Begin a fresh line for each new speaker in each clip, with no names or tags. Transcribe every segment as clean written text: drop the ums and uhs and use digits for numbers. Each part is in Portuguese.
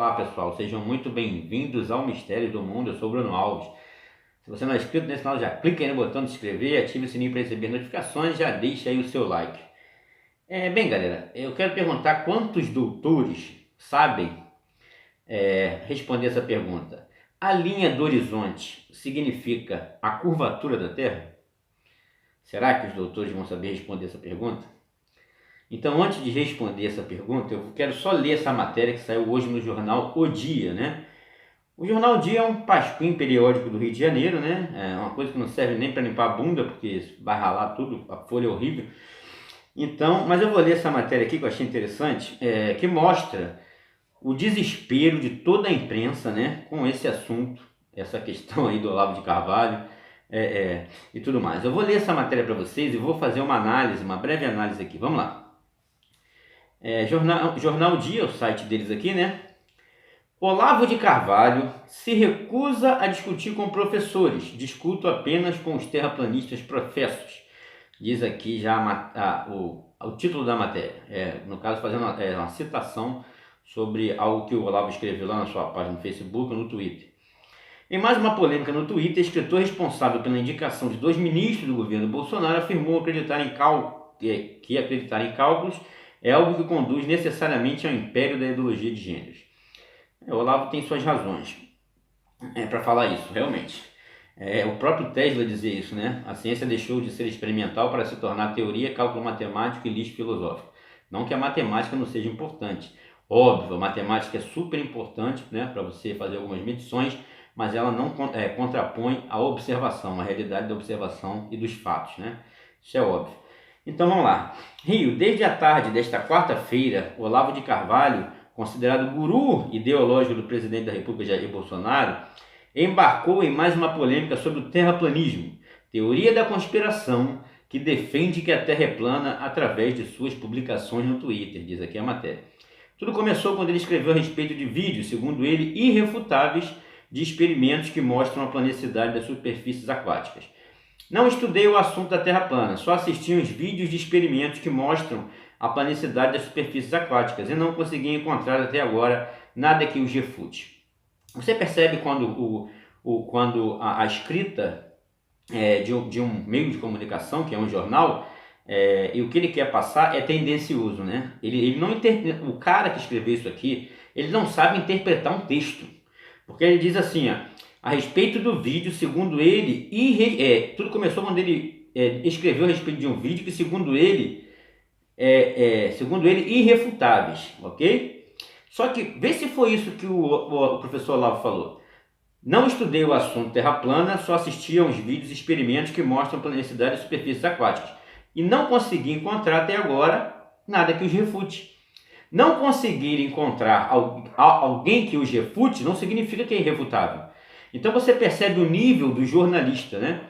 Olá pessoal, sejam muito bem-vindos ao Mistério do Mundo. Eu sou o Bruno Alves. Se você não é inscrito nesse canal, já clica aí no botão de se inscrever, ative o sininho para receber notificações, já deixa aí o seu like. Bem galera, eu quero perguntar quantos doutores sabem responder essa pergunta. A linha do horizonte significa a curvatura da Terra? Será que os doutores vão saber responder essa pergunta? Então, antes de responder essa pergunta, eu quero só ler essa matéria que saiu hoje no jornal O Dia, né? O jornal O Dia é um pasquim periódico do Rio de Janeiro, né? É uma coisa que não serve nem para limpar a bunda, porque vai ralar tudo, a folha é horrível. Então, mas eu vou ler essa matéria aqui que eu achei interessante, que mostra o desespero de toda a imprensa, né? Com esse assunto, essa questão aí do Olavo de Carvalho e tudo mais. Eu vou ler essa matéria para vocês e vou fazer uma análise, uma breve análise aqui. Vamos lá. Jornal Dia, o site deles aqui, né? Olavo de Carvalho se recusa a discutir com professores, discuto apenas com os terraplanistas professos. Diz aqui já o título da matéria, no caso fazendo uma citação sobre algo que o Olavo escreveu lá na sua página no Facebook ou no Twitter. Em mais uma polêmica no Twitter, o escritor responsável pela indicação de 2 ministros do governo Bolsonaro afirmou que acreditar em cálculos é algo que conduz necessariamente ao império da ideologia de gêneros. O Olavo tem suas razões para falar isso, realmente. O próprio Tesla dizia isso, né? A ciência deixou de ser experimental para se tornar teoria, cálculo matemático e lixo filosófico. Não que a matemática não seja importante. Óbvio, a matemática é super importante, né, para você fazer algumas medições, mas ela não contrapõe a observação, a realidade da observação e dos fatos, né? Isso é óbvio. Então vamos lá. Rio, desde a tarde desta quarta-feira, Olavo de Carvalho, considerado guru ideológico do presidente da República Jair Bolsonaro, embarcou em mais uma polêmica sobre o terraplanismo, teoria da conspiração que defende que a Terra é plana através de suas publicações no Twitter, diz aqui a matéria. Tudo começou quando ele escreveu a respeito de vídeos, segundo ele, irrefutáveis de experimentos que mostram a planicidade das superfícies aquáticas. Não estudei o assunto da Terra plana, só assisti uns vídeos de experimentos que mostram a planicidade das superfícies aquáticas e não consegui encontrar até agora nada que os refute. Você percebe quando a escrita de um meio de comunicação, que é um jornal, e o que ele quer passar é tendencioso, né? O cara que escreveu isso aqui, ele não sabe interpretar um texto, porque ele diz assim, a respeito do vídeo, segundo ele, tudo começou quando ele escreveu a respeito de um vídeo que, segundo ele, irrefutáveis, ok? Só que, vê se foi isso que o professor Olavo falou. Não estudei o assunto Terra plana, só assisti a uns vídeos e experimentos que mostram a planicidade das superfícies aquáticas. E não consegui encontrar até agora nada que os refute. Não conseguir encontrar alguém que os refute não significa que é irrefutável. Então você percebe o nível do jornalista, né?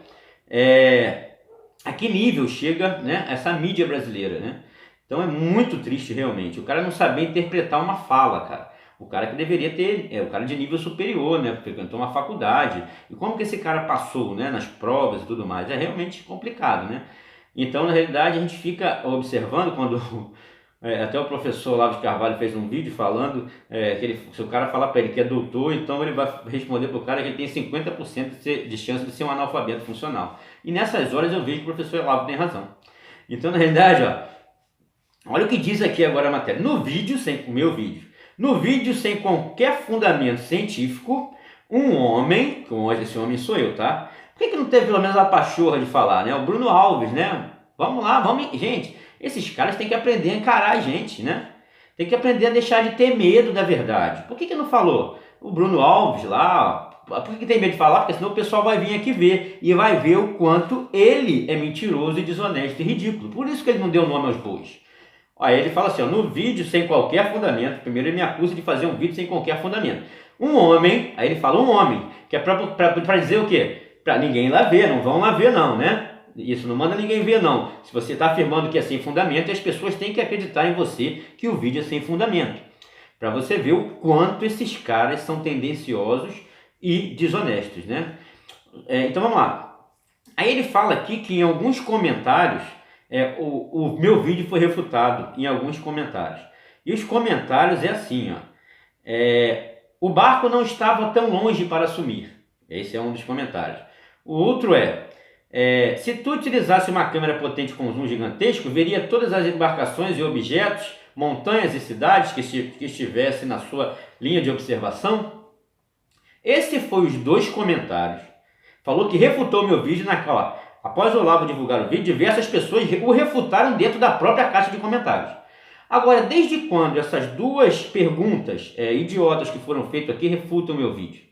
A que nível chega, né, essa mídia brasileira, né? Então é muito triste realmente. O cara não saber interpretar uma fala, cara. O cara que deveria ter, o cara de nível superior, né? Frequentou uma faculdade. E como que esse cara passou, né, nas provas e tudo mais? É realmente complicado, né? Então, na realidade, a gente fica observando quando até o professor Olavo de Carvalho fez um vídeo falando se o cara falar para ele que é doutor, então ele vai responder para o cara que ele tem 50% de chance de ser um analfabeto funcional. E nessas horas eu vejo que o professor Olavo tem razão. Então, na realidade, olha o que diz aqui agora a matéria. No vídeo, sem qualquer fundamento científico, um homem, como esse homem sou eu, tá? Por que não teve pelo menos a pachorra de falar, né? O Bruno Alves, né? Vamos lá, gente, esses caras têm que aprender a encarar a gente, né? Tem que aprender a deixar de ter medo da verdade. Por que não falou? O Bruno Alves lá, por que tem medo de falar? Porque senão o pessoal vai vir aqui ver e vai ver o quanto ele é mentiroso e desonesto e ridículo. Por isso que ele não deu nome aos bois. Aí ele fala assim, no vídeo sem qualquer fundamento, primeiro ele me acusa de fazer um vídeo sem qualquer fundamento. Um homem, aí ele fala um homem, que é para dizer o quê? Para ninguém lá ver, não vão lá ver não, né? Isso não manda ninguém ver não. Se você está afirmando que é sem fundamento, as pessoas têm que acreditar em você que o vídeo é sem fundamento. Para você ver o quanto esses caras são tendenciosos e desonestos, né? Então vamos lá. Aí ele fala aqui que em alguns comentários, o meu vídeo foi refutado em alguns comentários. E os comentários é assim, O barco não estava tão longe para sumir. Esse é um dos comentários. O outro se tu utilizasse uma câmera potente com zoom gigantesco, veria todas as embarcações e objetos, montanhas e cidades que estivessem na sua linha de observação. Esse foi os 2 comentários. Falou que refutou meu vídeo naquela. Após o Olavo divulgar o vídeo, diversas pessoas o refutaram dentro da própria caixa de comentários. Agora, desde quando essas 2 perguntas idiotas que foram feitas aqui refutam o meu vídeo?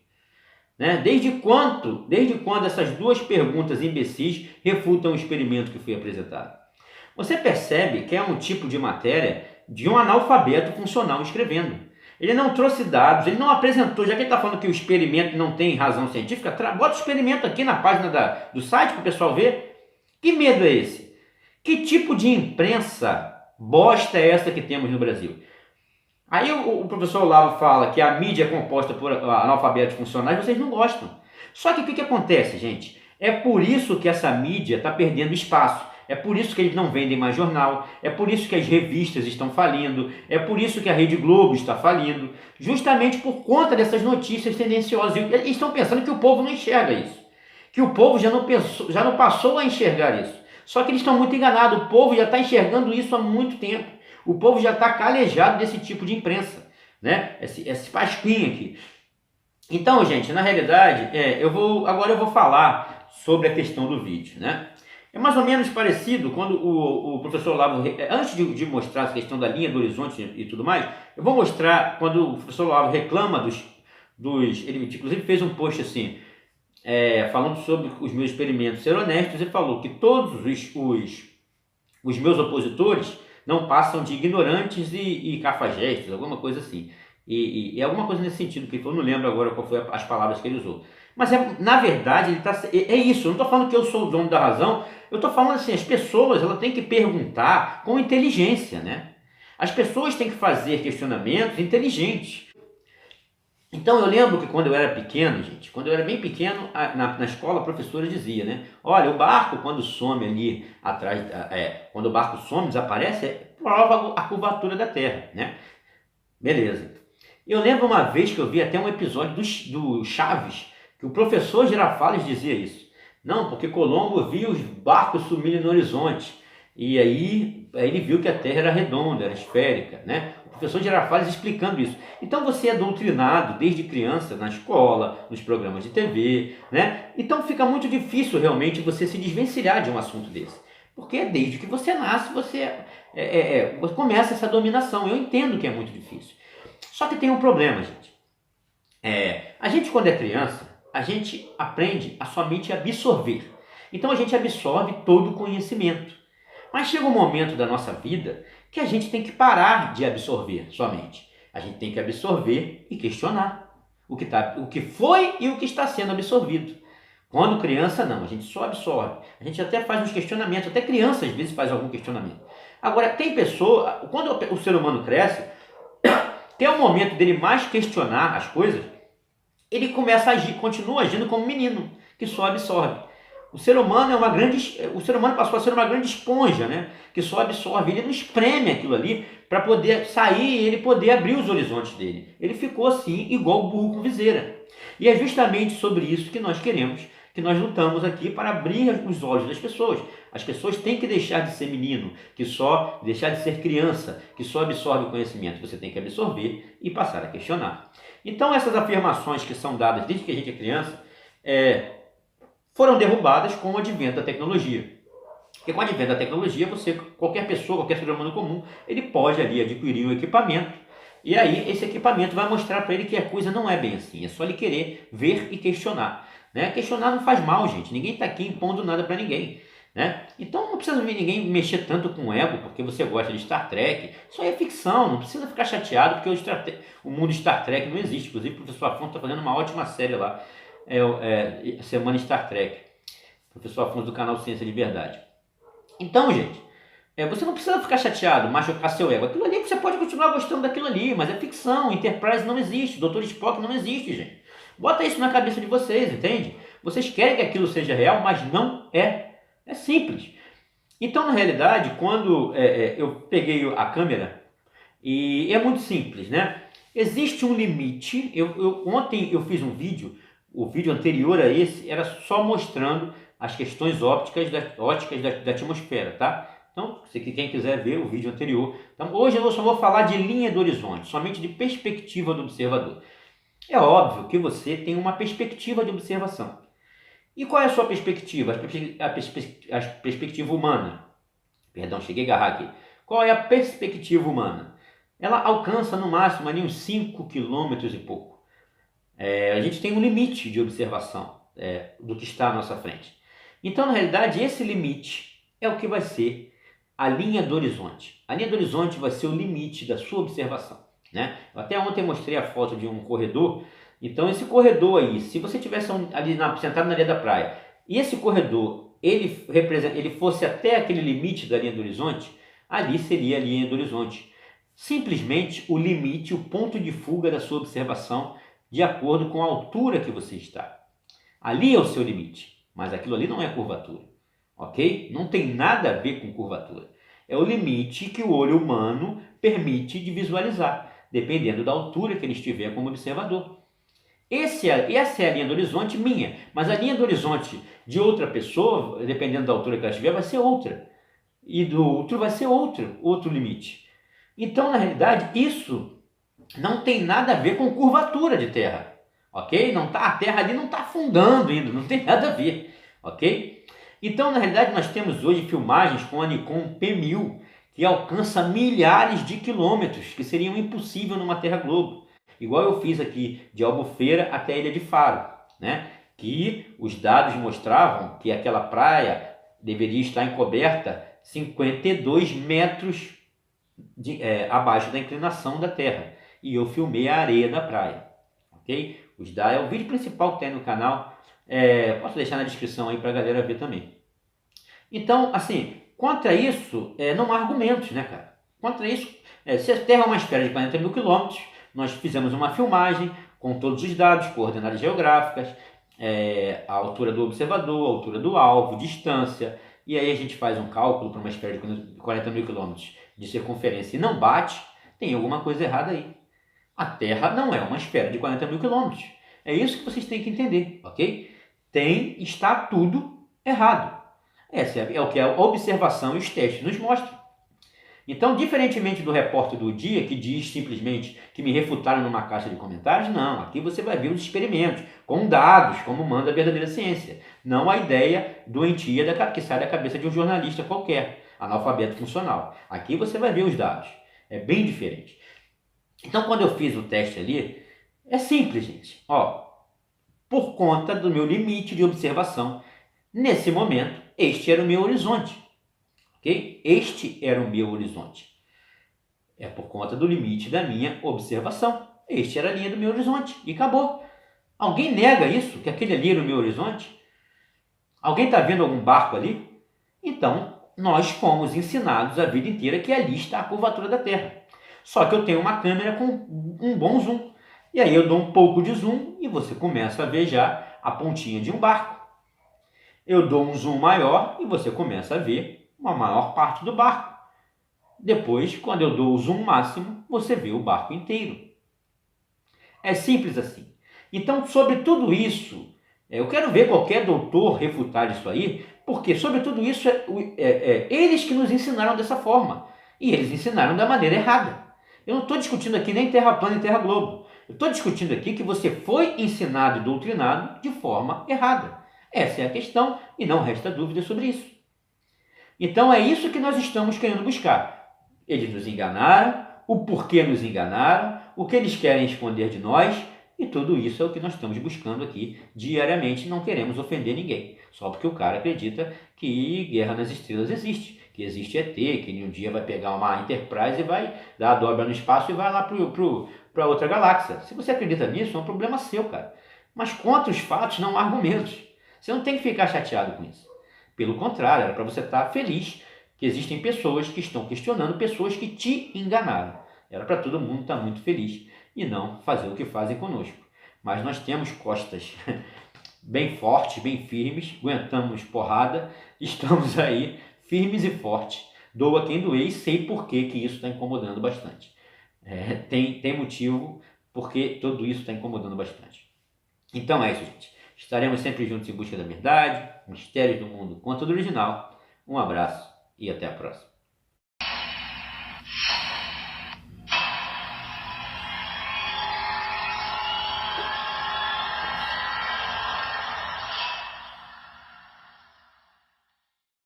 Né? Desde quando essas 2 perguntas imbecis refutam o experimento que foi apresentado? Você percebe que é um tipo de matéria de um analfabeto funcional escrevendo. Ele não trouxe dados, ele não apresentou, já que ele está falando que o experimento não tem razão científica, bota o experimento aqui na página do site para o pessoal ver. Que medo é esse? Que tipo de imprensa bosta é essa que temos no Brasil? Aí o professor Olavo fala que a mídia é composta por analfabetos funcionais, vocês não gostam. Só que o que acontece, gente? É por isso que essa mídia está perdendo espaço. É por isso que eles não vendem mais jornal, é por isso que as revistas estão falindo, é por isso que a Rede Globo está falindo, justamente por conta dessas notícias tendenciosas. Eles estão pensando que o povo não enxerga isso, que o povo já não passou a enxergar isso. Só que eles estão muito enganados, o povo já está enxergando isso há muito tempo. O povo já está calejado desse tipo de imprensa, né? Esse pasquinho aqui. Então, gente, na realidade, agora eu vou falar sobre a questão do vídeo, né? É mais ou menos parecido quando o professor Olavo, antes de mostrar essa questão da linha do horizonte e tudo mais, eu vou mostrar quando o professor Olavo reclama ele inclusive fez um post assim, falando sobre os meus experimentos ser honestos, e falou que todos os meus opositores não passam de ignorantes e cafajestes, alguma coisa assim. E alguma coisa nesse sentido, que eu não lembro agora qual foi as palavras que ele usou. Mas na verdade, é isso, eu não estou falando que eu sou o dono da razão, eu estou falando assim, as pessoas elas têm que perguntar com inteligência, né? As pessoas têm que fazer questionamentos inteligentes. Então eu lembro que quando eu era pequeno, gente, quando eu era bem pequeno, na escola a professora dizia, né? Olha, o barco quando some ali atrás, quando o barco some, desaparece, prova a curvatura da Terra, né? Beleza. Eu lembro uma vez que eu vi até um episódio do Chaves, que o professor Girafales dizia isso. Não, porque Colombo viu os barcos sumirem no horizonte. E aí ele viu que a Terra era redonda, era esférica, né? O professor Girafales explicando isso. Então você é doutrinado desde criança na escola, nos programas de TV, né? Então fica muito difícil realmente você se desvencilhar de um assunto desse. Porque desde que você nasce, você começa essa dominação. Eu entendo que é muito difícil. Só que tem um problema, gente. A gente quando é criança, a gente aprende a somente absorver. Então a gente absorve todo o conhecimento. Mas chega um momento da nossa vida que a gente tem que parar de absorver somente. A gente tem que absorver e questionar o que foi e o que está sendo absorvido. Quando criança, não, a gente só absorve. A gente até faz uns questionamentos, até criança às vezes faz algum questionamento. Agora, tem pessoa, quando o ser humano cresce, que é o momento dele mais questionar as coisas, ele começa a agir, continua agindo como um menino, que só absorve. O ser humano passou a ser uma grande esponja, né? Que só absorve, ele não espreme aquilo ali para poder sair e ele poder abrir os horizontes dele. Ele ficou assim, igual o burro com viseira. E é justamente sobre isso que nós queremos, que nós lutamos aqui para abrir os olhos das pessoas. As pessoas têm que deixar de ser menino, deixar de ser criança, que só absorve o conhecimento. Você tem que absorver e passar a questionar. Então essas afirmações que são dadas desde que a gente é criança, foram derrubadas com o advento da tecnologia. Porque com o advento da tecnologia, qualquer pessoa, qualquer ser humano comum, ele pode ali adquirir um equipamento, e aí esse equipamento vai mostrar para ele que a coisa não é bem assim, é só ele querer ver e questionar. Né? Questionar não faz mal, gente, ninguém está aqui impondo nada para ninguém. Né? Então não precisa ninguém mexer tanto com o ego, porque você gosta de Star Trek, isso aí é ficção, não precisa ficar chateado, porque o mundo Star Trek não existe. Inclusive o professor Afonso está fazendo uma ótima série lá, Semana Star Trek, professor Afonso do canal Ciência de Verdade. Então, gente, você não precisa ficar chateado, machucar seu ego. Aquilo ali você pode continuar gostando daquilo ali, mas é ficção. Enterprise não existe, Dr. Spock não existe, gente. Bota isso na cabeça de vocês, entende? Vocês querem que aquilo seja real, mas não é. É simples. Então, na realidade, quando eu peguei a câmera, e é muito simples, né? Existe um limite. Ontem eu fiz um vídeo, o vídeo anterior a esse era só mostrando as questões ópticas da atmosfera, tá? Então, quem quiser ver o vídeo anterior. Então, hoje eu só vou falar de linha do horizonte, somente de perspectiva do observador. É óbvio que você tem uma perspectiva de observação. E qual é a sua perspectiva? A perspectiva humana. Perdão, cheguei a agarrar aqui. Qual é a perspectiva humana? Ela alcança no máximo ali uns 5 quilômetros e pouco. A gente tem um limite de observação do que está à nossa frente. Então, na realidade, esse limite é o que vai ser a linha do horizonte. A linha do horizonte vai ser o limite da sua observação, né? Eu até ontem mostrei a foto de um corredor. Então, esse corredor aí, se você estivesse ali sentado na areia da praia, e esse corredor ele fosse até aquele limite da linha do horizonte, ali seria a linha do horizonte. Simplesmente o limite, o ponto de fuga da sua observação, de acordo com a altura que você está. Ali é o seu limite, mas aquilo ali não é curvatura, ok? Não tem nada a ver com curvatura. É o limite que o olho humano permite de visualizar, dependendo da altura que ele estiver como observador. Essa é a linha do horizonte minha, mas a linha do horizonte de outra pessoa, dependendo da altura que ela estiver, vai ser outra. E do outro vai ser outro limite. Então, na realidade, isso não tem nada a ver com curvatura de terra, ok? A terra ali não está afundando ainda, não tem nada a ver, ok? Então, na realidade, nós temos hoje filmagens com a Nikon P1000 que alcança milhares de quilômetros, que seriam impossível numa Terra Globo. Igual eu fiz aqui de Albufeira até a Ilha de Faro, né? Que os dados mostravam que aquela praia deveria estar encoberta 52 metros abaixo da inclinação da terra. E eu filmei a areia da praia, ok? É o vídeo principal que tem no canal. Posso deixar na descrição aí para a galera ver também. Então, assim, contra isso, não há argumentos, né, cara? Contra isso, se a Terra é uma esfera de 40 mil quilômetros, nós fizemos uma filmagem com todos os dados, coordenadas geográficas, a altura do observador, a altura do alvo, distância, e aí a gente faz um cálculo para uma esfera de 40 mil quilômetros de circunferência e não bate, tem alguma coisa errada aí. A Terra não é uma esfera de 40 mil quilômetros. É isso que vocês têm que entender, ok? Está tudo errado. Essa é o que a observação e os testes nos mostram. Então, diferentemente do repórter do dia, que diz simplesmente que me refutaram numa caixa de comentários, não. Aqui você vai ver os experimentos, com dados, como manda a verdadeira ciência. Não a ideia doentia que sai da cabeça de um jornalista qualquer, analfabeto funcional. Aqui você vai ver os dados. É bem diferente. Então, quando eu fiz o teste ali, é simples, gente. Por conta do meu limite de observação, nesse momento, este era o meu horizonte. Okay? Este era o meu horizonte. É por conta do limite da minha observação. Este era a linha do meu horizonte. E acabou. Alguém nega isso? Que aquele ali era o meu horizonte? Alguém está vendo algum barco ali? Então, nós fomos ensinados a vida inteira que ali está a curvatura da Terra. Só que eu tenho uma câmera com um bom zoom. E aí eu dou um pouco de zoom e você começa a ver já a pontinha de um barco. Eu dou um zoom maior e você começa a ver uma maior parte do barco. Depois, quando eu dou o zoom máximo, você vê o barco inteiro. É simples assim. Então, sobre tudo isso, eu quero ver qualquer doutor refutar isso aí, porque sobre tudo isso eles que nos ensinaram dessa forma. E eles ensinaram da maneira errada. Eu não estou discutindo aqui nem Terra plana e Terra globo. Eu estou discutindo aqui que você foi ensinado e doutrinado de forma errada. Essa é a questão e não resta dúvida sobre isso. Então é isso que nós estamos querendo buscar. Eles nos enganaram, o porquê nos enganaram, o que eles querem esconder de nós, e tudo isso é o que nós estamos buscando aqui diariamente. Não queremos ofender ninguém, só porque o cara acredita que Guerra nas Estrelas existe, que existe ET, que um dia vai pegar uma Enterprise e vai dar a dobra no espaço e vai lá para outra galáxia. Se você acredita nisso, é um problema seu, cara. Mas contra os fatos não há argumentos. Você não tem que ficar chateado com isso. Pelo contrário, era para você estar feliz que existem pessoas que estão questionando pessoas que te enganaram. Era para todo mundo estar muito feliz e não fazer o que fazem conosco. Mas nós temos costas bem fortes, bem firmes, aguentamos porrada, estamos aí firmes e fortes. Doa quem doer e sei por que isso está incomodando bastante. tem motivo, porque tudo isso está incomodando bastante. Então é isso, gente. Estaremos sempre juntos em busca da verdade, mistérios do mundo, conteúdo original. Um abraço e até a próxima.